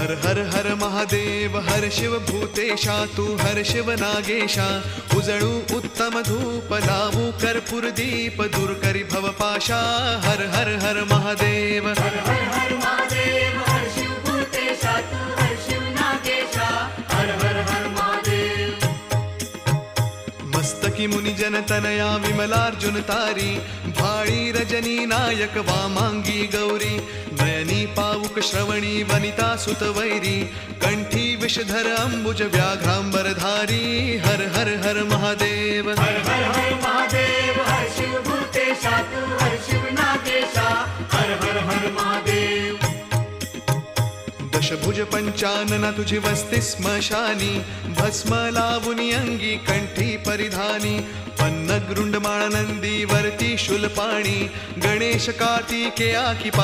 हर हर हर महादेव हर शिव भूतेशा तू हर शिव नागेशा उजळू उत्तम धूप लावू कर्पूर दीप दूर करी भवपाशा हर हर हर महादेव हर हर हर महादेव हर शिव भूतेशा तू हर शिव नागेशा हर हर हर महादेव मस्तकी मुनिजन तनया विमलार्जुन तारी भाळी रजनी नायक वामांगी गौरी नयनी पावुक श्रवणी वनिता सुत वैरी कंठी विषधर अंबुज व्याघ्रांबरधारी हर हर हर महादेव हर हर हर महादेव हर शिव भूतेशा तू हर शिव नागेशा हर हर हर महादेव दशभुज पंचानना तुझी वस्ती स्मशानी भस्म लावुनी अंगी कंठी परिधानी पन्नगृंड माळनंदी वरती शूलपाणी गणेश कार्तिकेया की